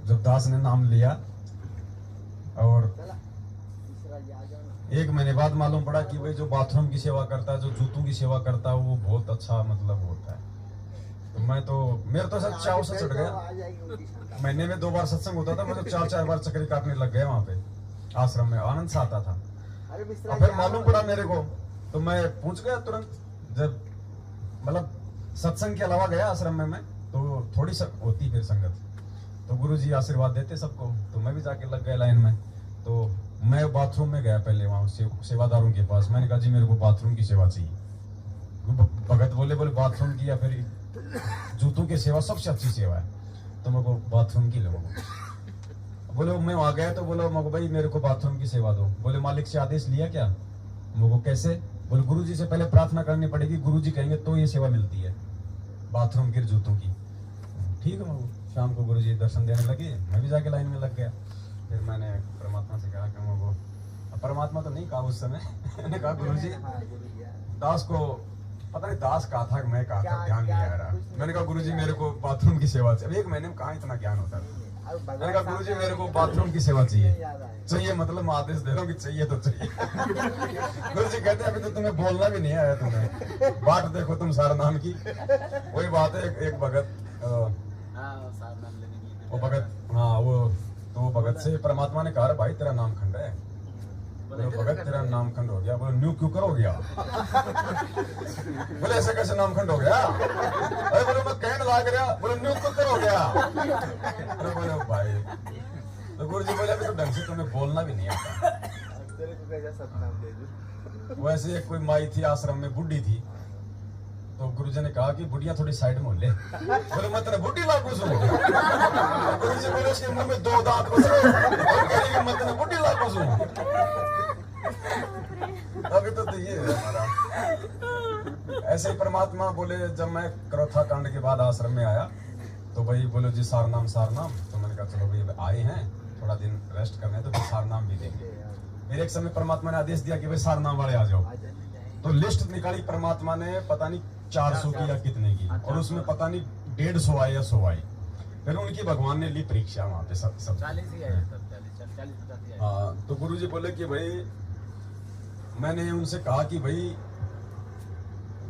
जब दास ने नाम लिया और 1 महीने बाद मालूम पड़ा कि भाई जो बाथरूम की सेवा करता है, जो जूतों की सेवा करता है, वो बहुत अच्छा मतलब होता है। तो मैं तो मेरे तो सब चाव से चढ़ गया। महीने में 2 बार सत्संग होता था, मैं तो 4-4 बार चक्री काटने लग गया वहां पे आश्रम में, आनंद से आता था। और फिर मालूम पड़ा मेरे को, तो मैं पूछ गया तुरंत। जब मतलब सत्संग के अलावा गया आश्रम में मैं, तो थोड़ी होती फिर संगत, तो गुरुजी आशीर्वाद देते सबको, तो मैं भी जाके लग गया लाइन में। तो मैं बाथरूम में गया पहले, वहां सेवादारों के पास। मैंने कहा जी मेरे को बाथरूम की सेवा चाहिए। भगत बोले बाथरूम की या फिर जूतों की सेवा सबसे अच्छी सेवा है, तो मेरे को बाथरूम की लो। बोले मैं वहां गया तो बोलो मको भाई मेरे को बाथरूम की सेवा दो। बोले मालिक से आदेश लिया क्या? मको कैसे? बोले गुरुजी से पहले प्रार्थना करनी पड़ेगी, गुरुजी कहेंगे तो ये सेवा मिलती है बाथरूम के जूतों की। ठीक है, शाम को गुरुजी दर्शन देने लगे, मैं भी जाके लाइन में लग गया। फिर मैंने परमात्मा से कहा कि वो परमात्मा तो नहीं कहा उस समय मैंने कहा गुरुजी दास को पता नहीं दास कहा था, मैं कहा था, ध्यान नहीं आ रहा। मैंने कहा गुरुजी मेरे को बाथरूम की सेवा चाहिए। 1 महीने में कहाँ इतना ज्ञान होता है। मैंने कहा गुरुजी मेरे को बाथरूम की सेवा चाहिए मतलब मैं आदेश दे रहा हूँ कि चाहिए तो चाहिए। गुरुजी कहते हैं अभी तो तुम्हें बोलना भी नहीं आया, तुम्हें बाट देखो तुम सारा नाम की। वही बात है, एक भगत वो भगत, हाँ वो तो वो भगत से परमात्मा ने कहा भाई तेरा नाम खंड है। बोले भगत तेरा नाम खंड हो गया। बोले न्यू क्यों कर हो गया? बोले ऐसे कैसे नाम खंड हो गया? अरे बोले मैं कहने लग रहा। बोले न्यू क्यों कर हो गया? अरे बोले भाई, तो गुरुजी बोले अभी तो ढंग से तुम्हें बोलना भी नहीं आता। वैसे एक कोई माई थी आश्रम में, बुढ़ी थी, तो गुरुजी ने कहा कि बुढ़िया थोड़ी साइड में हो ले। बोले मैं तेरा बुढ़ी लागू सू। गुरुजी बोले उसके मुंह में 2 दांत बचे और कह रही मैं तेरा बुढ़ी लागू सू। अभी तो ये है हमारा। ऐसे ही परमात्मा बोले जब मैं क्रोथा कांड के बाद आश्रम में आया तो भाई बोले जी सार नाम। तो मैंने कहा चलो भाई आए हैं थोड़ा दिन रेस्ट करने, तो सार नाम भी देंगे। फिर एक समय परमात्मा ने आदेश दिया कि भाई सार नाम वाले आ जाओ। तो लिस्ट निकाली परमात्मा ने, पता नहीं 400 की या कितने की, और उसमें पता नहीं 150 आए या 100 आई। फिर उनकी भगवान ने ली परीक्षा वहां पे सब 40 हाँ। तो गुरुजी बोले कि भाई मैंने उनसे कहा कि भाई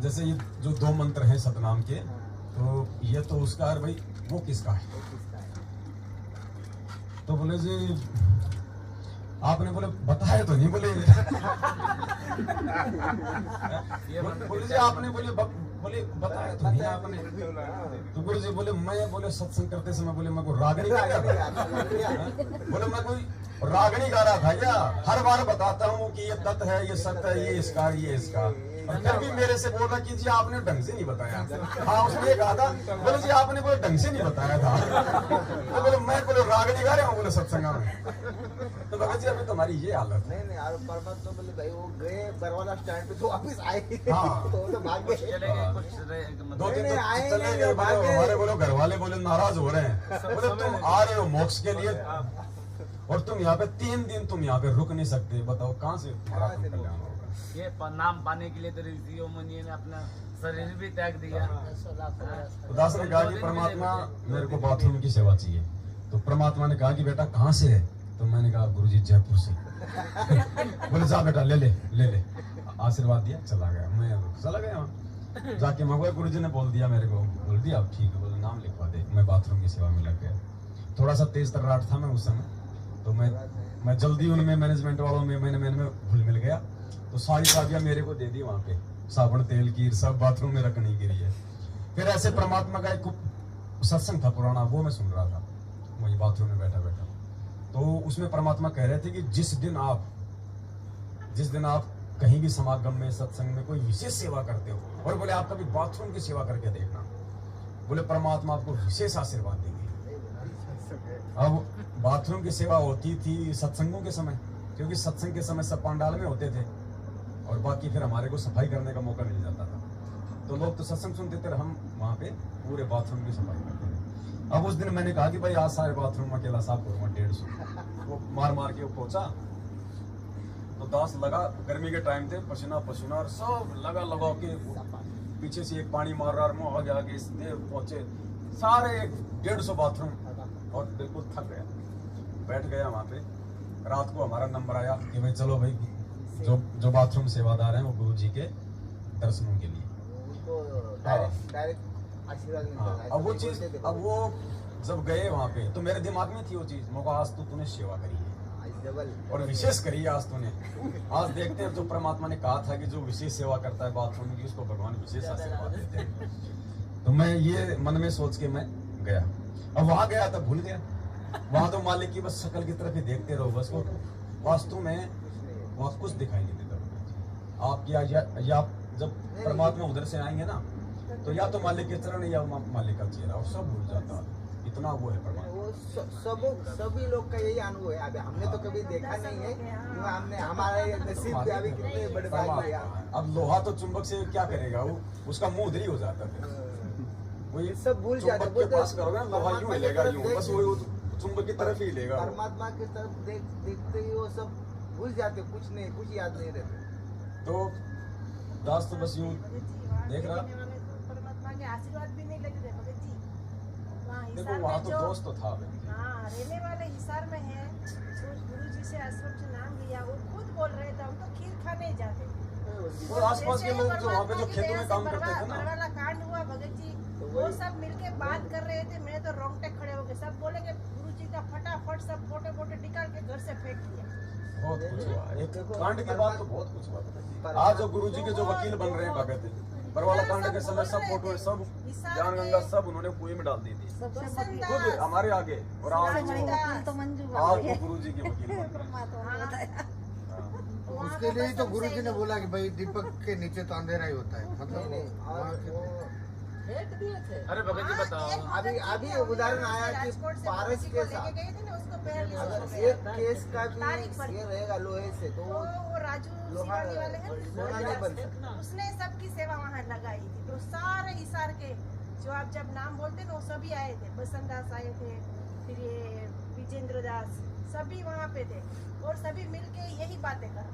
जैसे ये जो 2 मंत्र हैं सतनाम के, तो ये तो उसका है भाई, वो किसका है? तो बोले जी आपने बोले बताया तो नहीं। बोले बोले जी आपने बोले बताया तो नहीं आपने। तो गुरु जी बोले मैं बोले सत्संग करते समय बोले मैं को रागनी गा रहा था। बोले मैं कोई रागनी गा रहा था क्या? हर बार बताता हूँ कि ये तत् है, ये सत्य है, ये इसका और फिर भी मेरे से बोल रहा कि जी आपने ढंग से नहीं बताया। हाँ उसने कहा था, बोले जी आपने बोले ढंग से नहीं बताया था। तो बोले मैं बोले रागनी गा रहा हूँ बोले सत्संग में। तो भगत जी अभी तुम्हारी ये हालत नहीं परमत तो बोले भाई वो गए बरवाला स्टैंड पे तो वापस आए। हाँ तो भाग गए। 2 दिन तो चले गए। हमारे बोलो घर वाले बोले नाराज हो रहे हैं। बोले तुम आ रहे हो मोक्ष के लिए और तुम यहाँ पे 3 दिन तुम यहाँ पे रुक नहीं सकते। बताओ कहाँ से तुम्हारा कल्याण होगा? ये नाम पाने के लिए तो ऋषियों मुनियों ने अपना शरीर भी त्याग दिया। दास ने कहा कि परमात्मा मेरे को बाथरूम की सेवा चाहिए। तो परमात्मा ने कहा कि बेटा कहाँ से है? तो मैंने कहा गुरुजी जयपुर से। बोले जा बेटा ले आशीर्वाद दिया, चला गया। मैं चला गया वहाँ जाके मगवा गुरुजी ने बोल दिया मेरे को, बोल दिया अब ठीक है, बोले नाम लिखवा दे। मैं बाथरूम की सेवा में लग गया। थोड़ा सा तेज तर्राट था मैं उस समय, तो मैं जल्दी उनमें मैनेजमेंट वालों में मैंने घुल मिल गया। तो सारी चाबियां मेरे को दे दी वहां पे, साबुन तेल की सब बाथरूम में रखने के लिए। फिर ऐसे परमात्मा का एक सत्संग था पुराना, वो मैं सुन रहा था वही बाथरूम में बैठा। तो उसमें परमात्मा कह रहे थे कि जिस दिन आप कहीं भी समागम में सत्संग में कोई विशेष सेवा करते हो, और बोले आप कभी बाथरूम की सेवा करके देखना, बोले परमात्मा आपको विशेष आशीर्वाद देंगे। अब बाथरूम की सेवा होती थी सत्संगों के समय, क्योंकि सत्संग के समय सब पंडाल में होते थे और बाकी फिर हमारे को सफाई करने का मौका मिल जाता था। तो लोग तो सत्संग सुनते थे, हम वहाँ पे पूरे बाथरूम की सफाई करते थे। अब उस दिन मैंने कहा कि भाई आज सारे बाथरूम अकेला साफ करूंगा 150। वो मार के वो पहुंचा तो दास लगा, गर्मी के टाइम थे, पसीना और सब लगा के पीछे से एक पानी मार रहा, आगे इसलिए पहुंचे सारे 150 बाथरूम और बिल्कुल थक गया, बैठ गया वहाँ पे। रात को हमारा नंबर आया कि भाई चलो भाई, जो बाथरूम सेवादार हैं वो गुरु जी के दर्शनों के लिए। उनको डायरेक्ट आशीर्वाद मिलता हाँ, था। अब वो चीज, अब वो जब गए वहाँ पे तो मेरे दिमाग में थी वो चीज, मौका आज तो तूने सेवा करी है डबल और विशेष करी है आज तूने। आज देखते हैं जो परमात्मा ने कहा था कि जो विशेष सेवा करता है बाथरूम की, उसको भगवान विशेष आशीर्वाद देते हैं। तो मैं ये मन में सोच के मैं गया। अब वहां गया तो भूल गया, वहां तो मालिक की बस शक्ल की तरफ ही देखते रहो बस। वो वास्तु में वहाँ कुछ दिखाई नहीं देता आपकी। या आप जब परमात्मा उधर से आएंगे ना, तो या तो मालिक के चरण या मालिक का चेहरा, और सब भूल जाता है। इतना वो है परमात्मा। वो सभी लोग का यही अनुभव है। अभी हमने तो कभी देखा नहीं है, क्योंकि हमने हमारा ये नसीब भी अभी कितने बड़े भाग लिया। अब लोहा तो चुंबक से क्या करेगा, वो उसका मुंह उधर ही हो जाता है। वो ये सब भूल जाते चुंबक के पास करोगे ना, लोहा यूं हिलेगा, यूं बस वो चुंबक की तरफ ही हिलेगा। परमात्मा की तरफ देखते ही वो सब भूल जाते, कुछ नहीं, कुछ याद नहीं रहते। तो दास तो बस यूं देख रहा। परमात्मा के आशीर्वाद भी नहीं लगे थे भगत जी। देखो वहाँ तो दोस्त तो था। हाँ, रहने वाले हिसार में है, गुरु जी से आश्रम से नाम लिया, वो खुद बोल रहे थे हम तो खीर खाने जाते। और आसपास के लोग जो वहाँ पे जो खेतों में काम करते थे ना, वाला कांड हुआ भगत जी, वो सब मिलके बात कर रहे थे। मैं तो रोंगटे खड़े हो गए। सब बोले कि गुरु जी का फटाफट सब फोटो फोटो निकाल के घर से फेंक दिया। बहुत कुछ हुआ। एक कांड के बाद तो बहुत कुछ हुआ। आज जो गुरु जी के जो वकील बन रहे हैं भगत, परवाला कांड के समय सब फोटो सब ज्ञान गंगा सब उन्होंने कुएं में डाल दी थी खुद हमारे आगे। और आज वो गुरु जी के वकील बन रहे हैं। उसके लिए तो गुरु जी ने बोला कि भाई दीपक के नीचे तो अंधेरा ही होता है, मतलब अरे भगत जी बताओ, अभी उदाहरण आया कि पारस के साथ अगर एक केस का भी ये रहेगा लोहे से, तो वो राजू लोहा शिवानी वाले हैं, सोना नहीं बन सकता। उसने सबकी सेवा वहाँ लगाई थी। तो सारे हिसार के जो आप जब नाम बोलते ना, वो सभी आए थे। बसंत दास आए थे, फिर ये विजेंद्र दास, सभी वहाँ पे थे। और सभी मिलके यही बातें कर,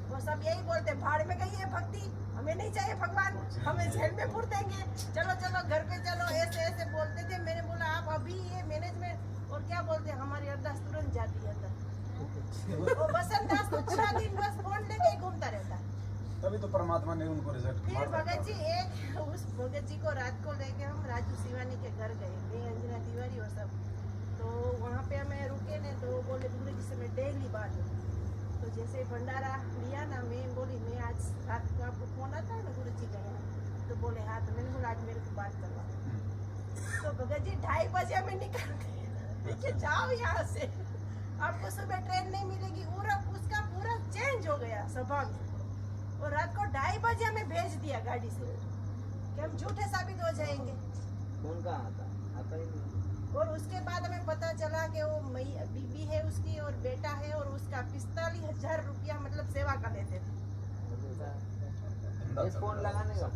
वो सब यही बोलते, भाड़ में गई है भक्ति, हमें नहीं चाहिए भगवान, हमें जेल में फुट देंगे, चलो चलो घर पे चलो, ऐसे ऐसे बोलते थे। मैंने बोला आप अभी ये मैनेजमेंट और क्या बोलते हैं, हमारी अरदास तुरंत जाती है अंदर। वो बसंत दास तो पूरा दिन बस फोन लेके ही घूमता रहता है। तभी तो परमात्मा ने उनको रिजल्ट फिर भगत जी एक उस भगत जी को रात को लेके हम राजू शिवानी के घर गए, मैं अंजना तिवारी और सब। तो वहाँ पे हमें रुके ने, तो बोले गुरु जी से मैं डेली बात हूँ। तो जैसे भंडारा लिया ना, मैं बोली मैं आज रात को आपको फोन आता है ना गुरु जी का, तो बोले हाँ। तो मैंने बोला आज मेरे को बात करवा। तो भगत जी 2:30 बजे हमें निकल गए कि जाओ यहाँ से, आपको सुबह ट्रेन नहीं मिलेगी। उसका पूरा चेंज हो गया स्वभाव। और रात को 2:30 बजे हमें भेज दिया गाड़ी से कि हम झूठे साबित हो जाएंगे। फोन कहाँ आता ही नहीं। और उसके बाद हमें पता चला कि वो बीबी है उसकी और बेटा है, और उसका 45,000 रुपया मतलब सेवा का लेते थे। ये फोन लगाने का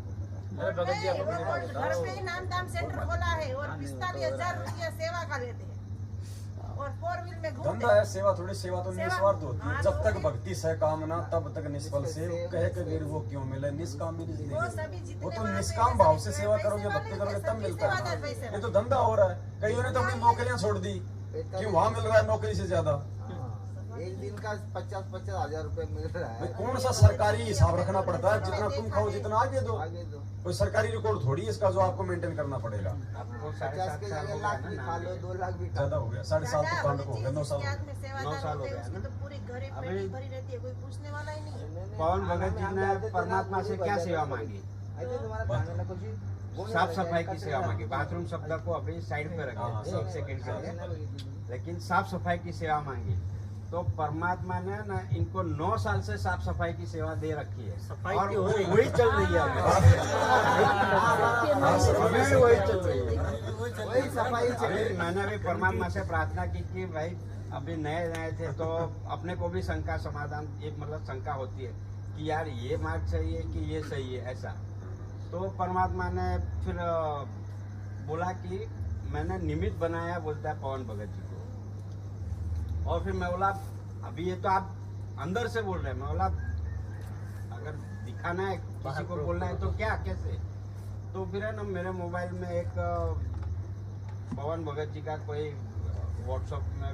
अरे भगत जी आपको मेरी बात घर पे ही बताओ, नाम दाम सेंटर खोला है और 45,000 रुपया सेवा का लेते हैं। और 4 व्हील में घूमते धंधा है सेवा, थोड़ी सेवा तो सेवा- निस्वार्थ होती है। हाँ, जब तो तक है। भक्ति सह कामना तब तक निष्फल से कहे कबीर वो क्यों मिले, निष्काम भी नहीं वो सभी मिले। जितने वो तो वहाँ पे निष्काम भाव से पैसे सेवा वाले करोगे, भक्ति करोगे तब सबकी मिलता सेवादार है। पैसे ये तो धंधा हो रहा है। कईयों ने तो अपनी नौकरियां छोड़ दी कि वहाँ मिल रहा है नौकरी से ज्यादा। एक दिन का 50-50 हजार रुपए मिल रहा भाई है। कौन सा सरकारी हिसाब रखना पड़ता है, जितना तुम खाओ जितना आगे दो। आगे दो कोई सरकारी रिकॉर्ड थोड़ी है इसका जो आपको मेंटेन करना पड़ेगा। आपको 50 के जगह लाख भी खा लो, 2 लाख भी खा ज्यादा हो गया, 7.5 तो कांड को हो गया, 9 साल हो गए। 9 साल हो गया ना। तो पूरी घरे अभी- पेटी भरी रहती है, कोई पूछने वाला ही नहीं है। पवन भगत जी ने परमात्मा से क्या सेवा मांगी? साफ सफाई की सेवा मांगी। बाथरूम शब्द को अभी साइड पे हाँ, रखे, सब- एक सेकंड के लिए, लेकिन साफ सफाई की सेवा मांगी। तो परमात्मा ने ना इनको 9 साल से साफ सफाई की सेवा दे रखी है, और वही चल रही है अभी। अभी भी वही चल रही है। वही सफाई अभी मैंने भी परमात्मा से प्रार्थना की कि भाई अभी नए नए थे तो अपने को भी शंका समाधान, एक मतलब शंका होती है कि यार ये मार्ग सही है कि ये सही है, ऐसा। तो परमात्मा ने फिर बोला कि मैंने निमित्त बनाया, बोलता है पवन भगत जी को। और फिर मैं बोला अभी ये तो आप अंदर से बोल रहे हैं, मैं बोला अगर दिखाना है किसी को बोलना है तो क्या कैसे। तो फिर है ना मेरे मोबाइल में एक पवन भगत जी का कोई व्हाट्सएप में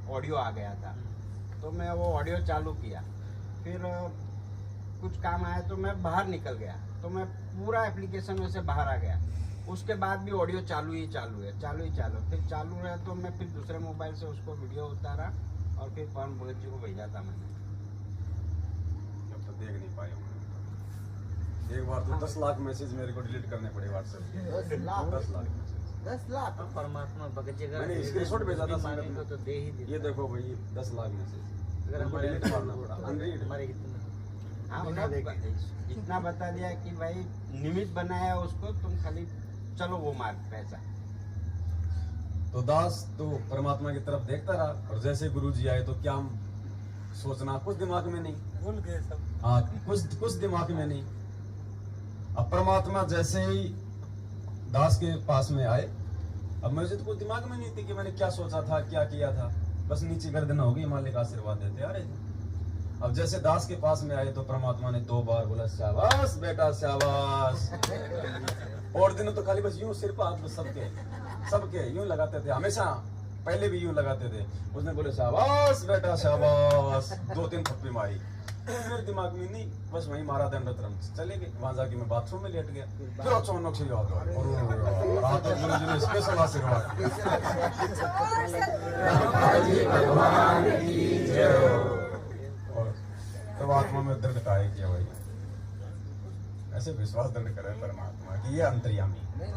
ऑडियो आ गया था, तो मैं वो ऑडियो चालू किया, फिर कुछ काम आया तो मैं बाहर निकल गया, तो मैं पूरा एप्लीकेशन में से बाहर आ गया। उसके बाद भी ऑडियो चालू ही चालू है, फिर चालू रहा तो मैं फिर दूसरे मोबाइल से उसको वीडियो उतारा और फिर पवन भगत जी को भेजा था मैंने। अब तो देख नहीं पाए होंगे। एक बार तो 10 लाख मैसेज मेरे को डिलीट करने पड़े व्हाट्सएप के। 10 लाख 10 लाख मैसेज 10 लाख तो परमात्मा भगत जी मैंने स्क्रीनशॉट भेजा था मांगे संगत में। तो दे ही देता। ये देखो भाई 10 लाख मैसेज अगर उनको हमारे डिलीट मारना पड़ा अनरीड। हमारे हित में हाँ बिना मतलब इतना बता दिया कि भाई निमित्त बनाया उसको, तुम खाली चलो वो मार्ग पे ऐसा। तो दास तो परमात्मा की तरफ देखता रहा, और जैसे गुरु जी आए तो क्या सोचना कुछ दिमाग में नहीं, भूल गए सब। हाँ कुछ दिमाग में नहीं। अब परमात्मा जैसे ही दास के पास में आए, अब मुझे तो कुछ दिमाग में नहीं थी कि मैंने क्या सोचा था क्या किया था, बस नीचे गर्दन होगी, मालिक आशीर्वाद देते आ रहे थे। अब जैसे दास के पास में आए तो परमात्मा ने 2 बार बोला शाबाश बेटा शाबाश। और दिनों तो खाली बस यूं सिर पर हाथ सबके यूं लगाते थे, हमेशा पहले भी यूं लगाते थे। उसने बोले शाबाश बेटा शाबाश, 2-3 थप्पी मारी। फिर दिमाग में नहीं, बस वहीं मारा दंडोतरम चले गए। वहां जाके मैं बाथरूम में लेट गया, फिर अचानक से याद आया, और गुरु जी ने स्पेशल आशीर्वाद। और तब आत्मा में दृढ़ का है कि भाई ऐसे विश्वास दृढ़ करे परमात्मा की ये अंतर्यामी। नहीं